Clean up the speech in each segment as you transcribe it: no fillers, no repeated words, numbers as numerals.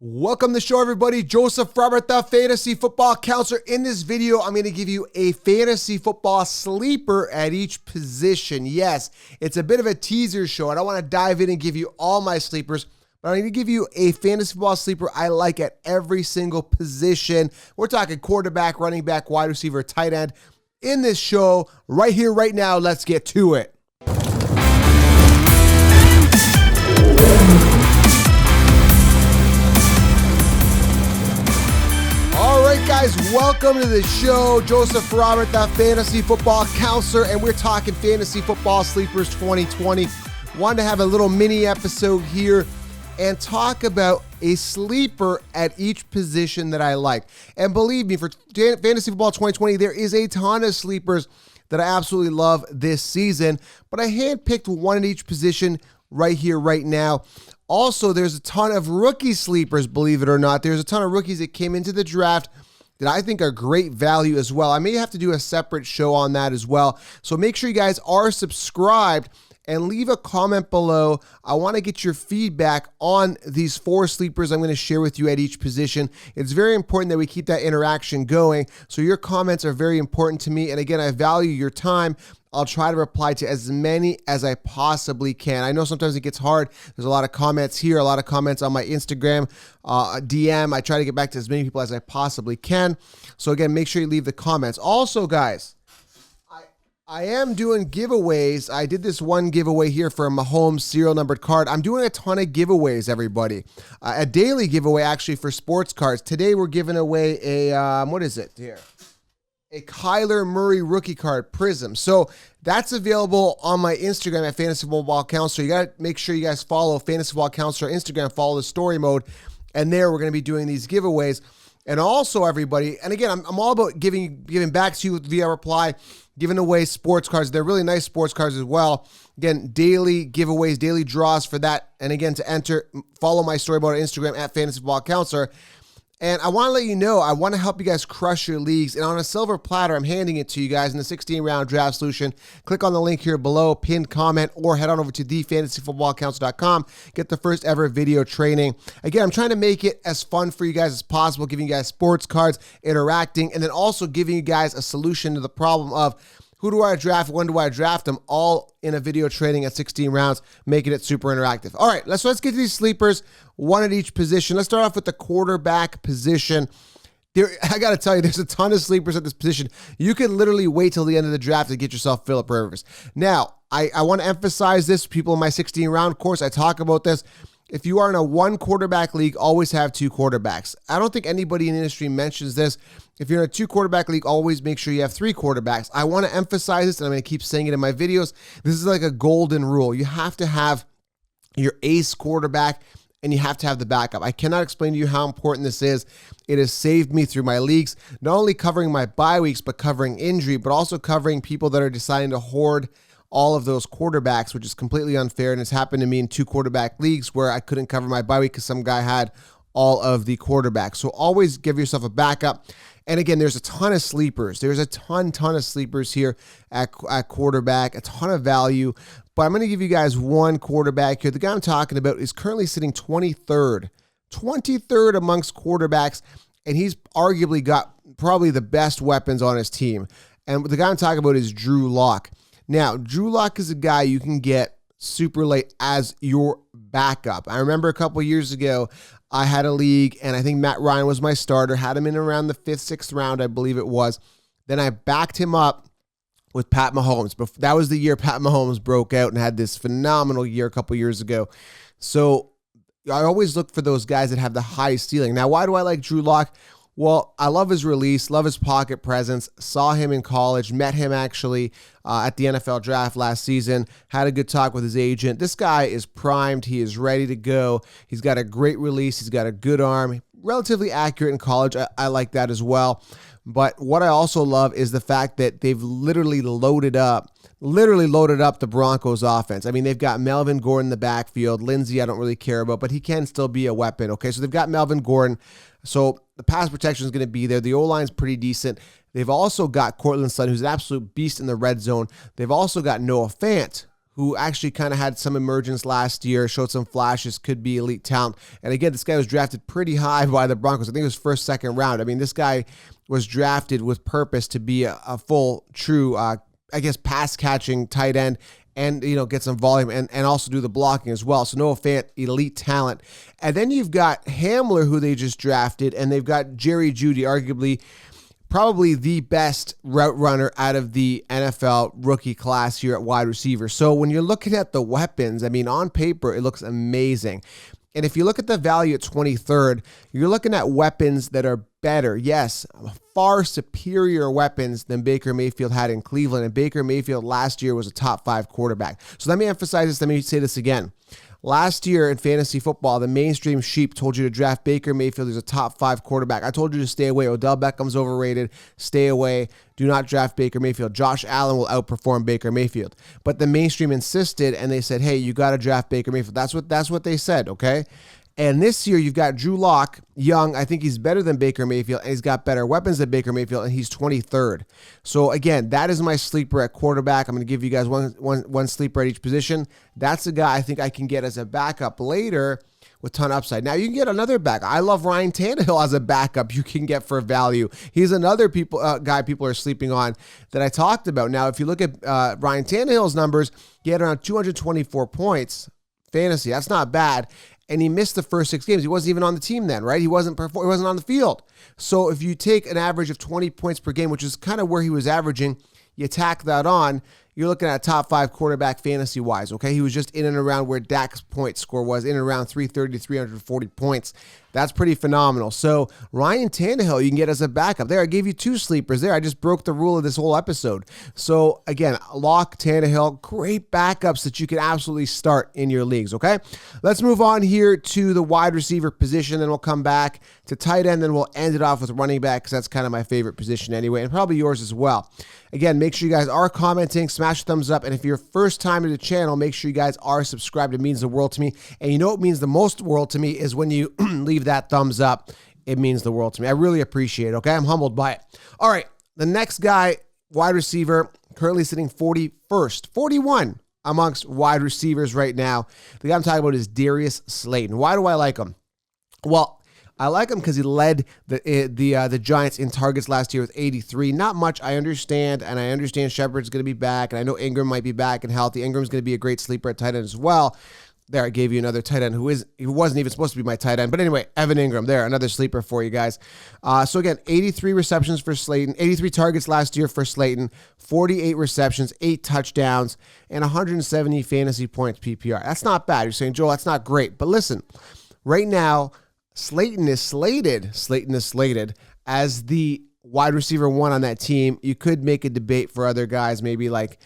Welcome to the show, everybody. Joseph Robert, the fantasy football counselor. In this video, I'm going to give you a fantasy football sleeper at each position. Yes, it's a bit of a teaser show. I don't want to dive in and give you all my sleepers, but I'm going to give you a fantasy football sleeper I like at every single position. We're talking quarterback, running back, wide receiver, tight end. In this show, right here, right now, let's get to it. All right, guys, welcome to the show. Joseph Robert, the fantasy football counselor, and we're talking fantasy football sleepers 2020. Wanted to have a little mini episode here and talk about a sleeper at each position that I like. And believe me, for fantasy football 2020, there is a ton of sleepers that I absolutely love this season, but I handpicked one at each position right here, right now. Also, there's a ton of rookie sleepers, believe it or not. There's a ton of rookies that came into the draft that I think are great value as well. I may have to do a separate show on that as well. So make sure you guys are subscribed and leave a comment below. I want to get your feedback on these four sleepers I'm going to share with you at each position. It's very important that we keep that interaction going. So your comments are very important to me. And again, I value your time. I'll try to reply to as many as I possibly can. I know sometimes it gets hard. There's a lot of comments here, a lot of comments on my Instagram DM. I try to get back to as many people as I possibly can. So again, make sure you leave the comments. Also, guys, I am doing giveaways. I did this one giveaway here for a Mahomes serial numbered card. I'm doing a ton of giveaways, everybody. A daily giveaway, actually, for sports cards. Today, we're giving away a, what is it here? A Kyler Murray rookie card, Prism. So that's available on my Instagram at Fantasy Football Counselor. You got to make sure you guys follow Fantasy Football Counselor Instagram, follow the story mode. And there, we're going to be doing these giveaways. And also, everybody, and again, I'm all about giving back to you via reply, giving away sports cards. They're really nice sports cards as well. Again, daily giveaways, daily draws for that. And again, to enter, follow my storyboard on Instagram at Fantasy Football Counselor. And I want to let you know, I want to help you guys crush your leagues. And on a silver platter, I'm handing it to you guys in the 16-round draft solution. Click on the link here below, pinned comment, or head on over to thefantasyfootballcounselor.com. Get the first ever video training. Again, I'm trying to make it as fun for you guys as possible, giving you guys sports cards, interacting, and then also giving you guys a solution to the problem of who do I draft, when do I draft them, all in a video training at 16 rounds, making it super interactive. All right, let's get to these sleepers, one at each position. Let's start off with the quarterback position. I got to tell you, there's a ton of sleepers at this position. You can literally wait till the end of the draft to get yourself Philip Rivers. Now, I want to emphasize this. People in my 16-round course, I talk about this. If you are in a one quarterback league, always have two quarterbacks. I don't think anybody in the industry mentions this. If you're in a two quarterback league, always make sure you have three quarterbacks. I want to emphasize this, and I'm going to keep saying it in my videos. This is like a golden rule. You have to have your ace quarterback, and you have to have the backup. I cannot explain to you how important this is. It has saved me through my leagues, not only covering my bye weeks, but covering injury, but also covering people that are deciding to hoard all of those quarterbacks, which is completely unfair. And it's happened to me in two quarterback leagues where I couldn't cover my bye week because some guy had all of the quarterbacks. So always give yourself a backup. And again, there's a ton of sleepers. There's a ton of sleepers here at quarterback, a ton of value. But I'm going to give you guys one quarterback here. The guy I'm talking about is currently sitting 23rd amongst quarterbacks. And he's arguably got probably the best weapons on his team. And the guy I'm talking about is Drew Lock. Now, Drew Lock is a guy you can get super late as your backup. I remember a couple years ago, I had a league, and I think Matt Ryan was my starter, had him in around the 5th, 6th round, I believe it was. Then I backed him up with Pat Mahomes. That was the year Pat Mahomes broke out and had this phenomenal year a couple years ago. So I always look for those guys that have the highest ceiling. Now, why do I like Drew Lock? Well, I love his release, love his pocket presence, saw him in college, met him actually at the NFL draft last season, had a good talk with his agent. This guy is primed. He is ready to go. He's got a great release. He's got a good arm, relatively accurate in college. I like that as well. But what I also love is the fact that they've literally loaded up the Broncos offense. I mean, they've got Melvin Gordon in the backfield. Lindsey, I don't really care about, but he can still be a weapon. Okay, so they've got Melvin Gordon. So the pass protection is going to be there. The O-line's pretty decent. They've also got Courtland Sutton, who's an absolute beast in the red zone. They've also got Noah Fant, who actually kind of had some emergence last year, showed some flashes, could be elite talent. And again, this guy was drafted pretty high by the Broncos. I think it was first, second round. I mean, this guy was drafted with purpose to be a full, true, pass-catching tight end, and, get some volume and also do the blocking as well. So Noah Fant, elite talent. And then you've got Hamler, who they just drafted, and they've got Jerry Jeudy, arguably probably the best route runner out of the NFL rookie class here at wide receiver. So when you're looking at the weapons, I mean, on paper, it looks amazing. And if you look at the value at 23rd, you're looking at weapons that are better. Yes, far superior weapons than Baker Mayfield had in Cleveland. And Baker Mayfield last year was a top 5 quarterback. So let me emphasize this. Let me say this again. Last year in fantasy football, the mainstream sheep told you to draft Baker Mayfield as a top 5 quarterback. I told you to stay away. Odell Beckham's overrated. Stay away. Do not draft Baker Mayfield. Josh Allen will outperform Baker Mayfield. But the mainstream insisted, and they said, hey, you got to draft Baker Mayfield. That's what they said, okay? And this year, you've got Drew Lock, young. I think he's better than Baker Mayfield, and he's got better weapons than Baker Mayfield, and he's 23rd. So, again, that is my sleeper at quarterback. I'm going to give you guys one sleeper at each position. That's a guy I think I can get as a backup later with ton of upside. Now, you can get another back. I love Ryan Tannehill as a backup you can get for value. He's another guy people are sleeping on that I talked about. Now, if you look at Ryan Tannehill's numbers, he had around 224 points fantasy. That's not bad. And he missed the first 6 games. He wasn't even on the team then, right? He wasn't on the field. So if you take an average of 20 points per game, which is kind of where he was averaging, you tack that on, you're looking at a top 5 quarterback fantasy-wise, okay? He was just in and around where Dak's point score was, in and around 330 to 340 points. That's pretty phenomenal. So Ryan Tannehill, you can get as a backup. There, I gave you 2 sleepers there. I just broke the rule of this whole episode. So again, Lock, Tannehill, great backups that you can absolutely start in your leagues, okay? Let's move on here to the wide receiver position, then we'll come back to tight end, then we'll end it off with running back because that's kind of my favorite position anyway, and probably yours as well. Again, make sure you guys are commenting, smash a thumbs up, and if you're first time to the channel, make sure you guys are subscribed. It means the world to me. And you know what means the most world to me is when you leave that thumbs up. It means the world to me. I really appreciate it, okay? I'm humbled by it. All right, the next guy, wide receiver, currently sitting 41st, 41 amongst wide receivers right now. The guy I'm talking about is Darius Slayton. Why do I like him? Well, I like him because he led the Giants in targets last year with 83. Not much, I understand, and I understand Shepard's going to be back, and I know Ingram might be back and healthy. Ingram's going to be a great sleeper at tight end as well. There, I gave you another tight end he wasn't even supposed to be my tight end. But anyway, Evan Ingram, there, another sleeper for you guys. So again, 83 receptions for Slayton, 83 targets last year for Slayton, 48 receptions, 8 touchdowns, and 170 fantasy points PPR. That's not bad. You're saying, Joel, that's not great. But listen, right now, Slayton is slated as the wide receiver 1 on that team. You could make a debate for other guys, maybe like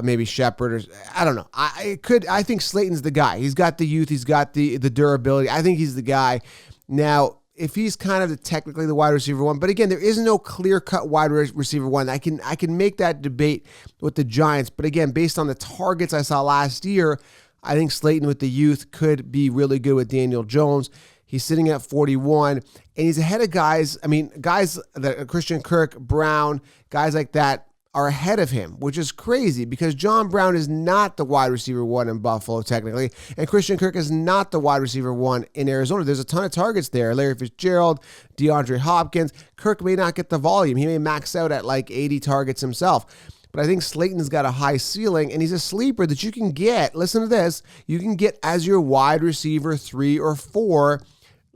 maybe Shepard, or I don't know. I think Slayton's the guy. He's got the youth. He's got the durability. I think he's the guy. Now, if he's kind of technically the wide receiver 1, but again, there is no clear-cut wide receiver 1. I can make that debate with the Giants, but again, based on the targets I saw last year, I think Slayton with the youth could be really good with Daniel Jones. He's sitting at 41, and he's ahead of guys that Christian Kirk, Brown, guys like that are ahead of him, which is crazy because John Brown is not the wide receiver 1 in Buffalo, technically, and Christian Kirk is not the wide receiver 1 in Arizona. There's a ton of targets there. Larry Fitzgerald, DeAndre Hopkins. Kirk may not get the volume. He may max out at like 80 targets himself. But I think Slayton's got a high ceiling, and he's a sleeper that you can get. Listen to this. You can get as your wide receiver 3 or 4,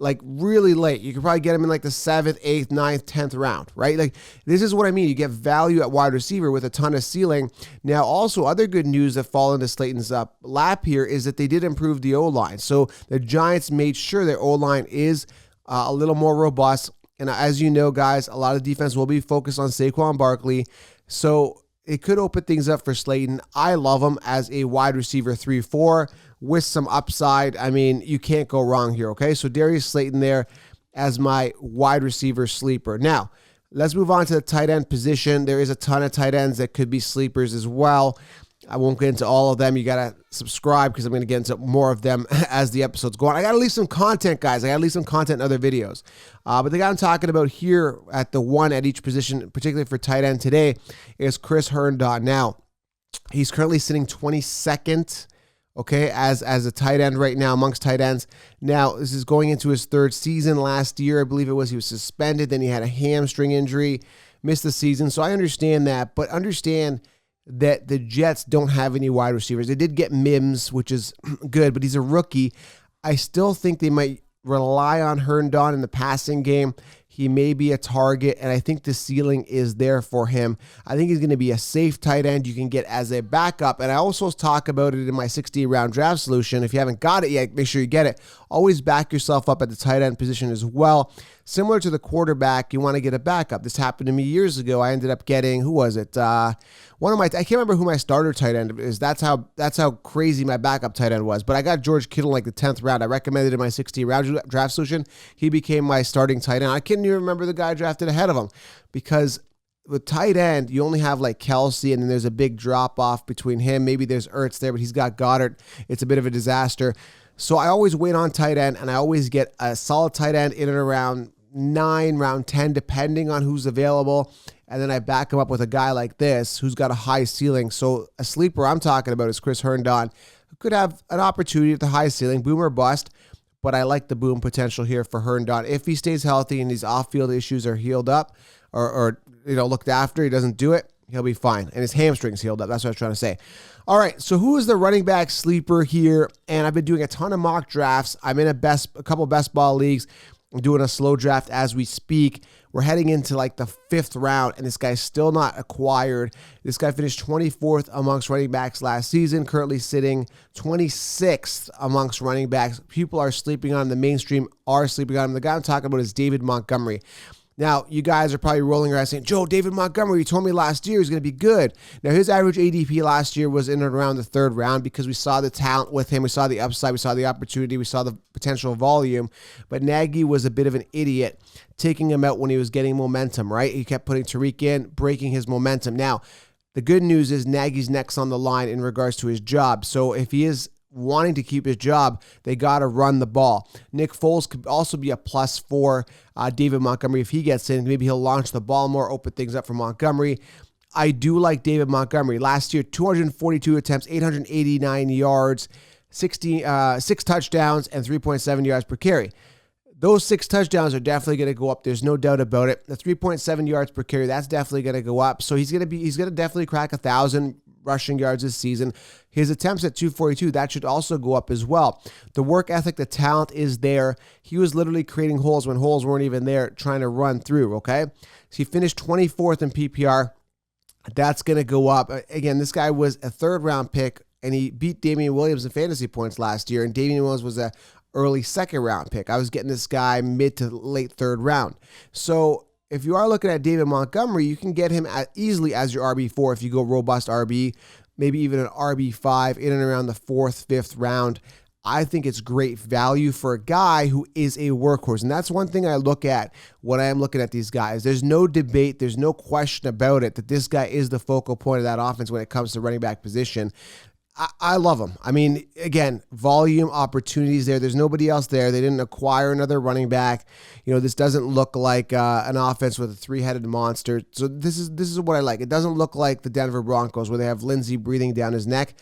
like really late. You could probably get him in like the 7th, 8th, 9th, 10th round, right? Like this is what I mean. You get value at wide receiver with a ton of ceiling. Now, also other good news that fall into Slayton's lap here is that they did improve the O-line. So the Giants made sure their O-line is a little more robust. And as you know, guys, a lot of defense will be focused on Saquon Barkley. So it could open things up for Slayton. I love him as a wide receiver 3-4 with some upside. I mean, you can't go wrong here, okay? So Darius Slayton there as my wide receiver sleeper. Now, let's move on to the tight end position. There is a ton of tight ends that could be sleepers as well. I won't get into all of them. You got to subscribe because I'm going to get into more of them as the episodes go on. I got to leave some content, guys. I got to leave some content in other videos. But the guy I'm talking about here at the 1 at each position, particularly for tight end today, is Chris Herndon. Now, He's currently sitting 22nd, okay, as a tight end right now amongst tight ends. Now, this is going into his third season. Last year, I believe it was, he was suspended. Then he had a hamstring injury, missed the season. So I understand that, but understand that the Jets don't have any wide receivers. They did get Mims, which is good, but he's a rookie. I still think they might rely on Herndon in the passing game. He may be a target, and I think the ceiling is there for him. I think he's going to be a safe tight end you can get as a backup, and I also talk about it in my 60-round draft solution. If you haven't got it yet, make sure you get it. Always back yourself up at the tight end position as well. Similar to the quarterback, you want to get a backup. This happened to me years ago. I ended up getting, who was it? I can't remember who my starter tight end is. That's how crazy my backup tight end was. But I got George Kittle like the 10th round. I recommended in my 60-round draft solution. He became my starting tight end. I can't even remember the guy I drafted ahead of him, because with tight end, you only have like Kelsey, and then there's a big drop off between him. Maybe there's Ertz there, but he's got Goddard. It's a bit of a disaster. So I always wait on tight end, and I always get a solid tight end in and around 9, round 10, depending on who's available. And then I back him up with a guy like this who's got a high ceiling. So a sleeper I'm talking about is Chris Herndon, who could have an opportunity at the high ceiling, boom or bust. But I like the boom potential here for Herndon. If he stays healthy and these off-field issues are healed up or looked after, he doesn't do it, he'll be fine. And his hamstring's healed up. That's what I was trying to say. All right, so who is the running back sleeper here? And I've been doing a ton of mock drafts. I'm in a couple best ball leagues. I'm doing a slow draft as we speak. We're heading into like the 5th round, and this guy's still not acquired. This guy finished 24th amongst running backs last season, currently sitting 26th amongst running backs. People are sleeping on him. The mainstream are sleeping on him. The guy I'm talking about is David Montgomery. Now, you guys are probably rolling your eyes saying, Joe, David Montgomery, you told me last year he's going to be good. Now, his average ADP last year was in and around the 3rd round because we saw the talent with him. We saw the upside. We saw the opportunity. We saw the potential volume. But Nagy was a bit of an idiot taking him out when he was getting momentum, right? He kept putting Tariq in, breaking his momentum. Now, the good news is Nagy's next on the line in regards to his job. So if he is wanting to keep his job, they got to run the ball. Nick Foles could also be a plus for David Montgomery if he gets in. Maybe he'll launch the ball more, open things up for Montgomery. I do like David Montgomery. Last year, 242 attempts, 889 yards, 6 touchdowns, and 3.7 yards per carry. Those 6 touchdowns are definitely going to go up. There's no doubt about it. The 3.7 yards per carry, that's definitely going to go up. So he's going to definitely crack 1,000 rushing yards this season. His attempts at 242, that should also go up as well. The work ethic, the talent is there. He was literally creating holes when holes weren't even there, trying to run through, okay? So he finished 24th in PPR. That's going to go up. Again, this guy was a 3rd round pick, and he beat Damian Williams in fantasy points last year, and Damian Williams was a early 2nd round pick. I was getting this guy mid to late 3rd round. So if you are looking at David Montgomery, you can get him easily as your RB4 if you go robust RB, maybe even an RB5 in and around the 4th, 5th round. I think it's great value for a guy who is a workhorse. And that's one thing I look at when I am looking at these guys. There's no debate. There's no question about it that this guy is the focal point of that offense when it comes to running back position. I love him. I mean, again, volume, opportunities there. There's nobody else there. They didn't acquire another running back. This doesn't look like an offense with a 3-headed monster. So this is what I like. It doesn't look like the Denver Broncos where they have Lindsey breathing down his neck.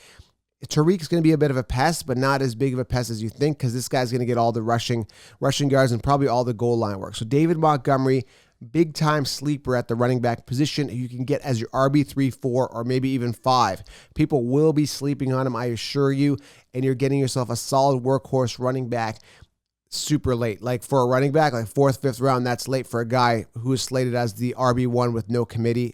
Tariq's going to be a bit of a pest, but not as big of a pest as you think, because this guy's going to get all the rushing yards and probably all the goal line work. So David Montgomery, big time sleeper at the running back position. You can get as your RB3, 4, or maybe even 5. People will be sleeping on him, I assure you, and you're getting yourself a solid workhorse running back super late. Like for a running back, like 4th, 5th round, that's late for a guy who is slated as the RB1 with no committee.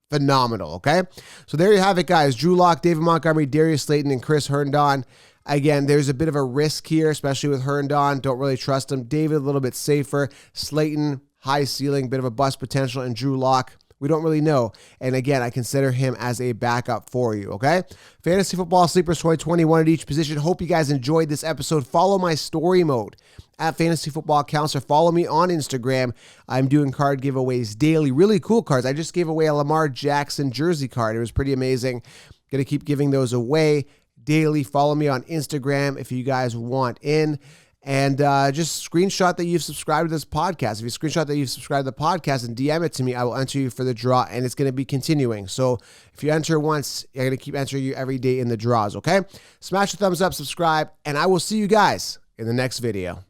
Phenomenal, okay? So there you have it, guys. Drew Lock, David Montgomery, Darius Slayton, and Chris Herndon. Again, there's a bit of a risk here, especially with Herndon. Don't really trust him. David, a little bit safer. Slayton, high ceiling, bit of a bust potential, and Drew Lock, we don't really know. And again, I consider him as a backup for you, okay? Fantasy Football Sleepers 2021 at each position. Hope you guys enjoyed this episode. Follow my story mode at Fantasy Football Counselor. Follow me on Instagram. I'm doing card giveaways daily. Really cool cards. I just gave away a Lamar Jackson jersey card. It was pretty amazing. Going to keep giving those away daily. Follow me on Instagram if you guys want in. And just screenshot that you've subscribed to this podcast. If you screenshot that you've subscribed to the podcast and DM it to me, I will enter you for the draw, and it's going to be continuing. So if you enter once, I'm going to keep entering you every day in the draws, okay? Smash the thumbs up, subscribe, and I will see you guys in the next video.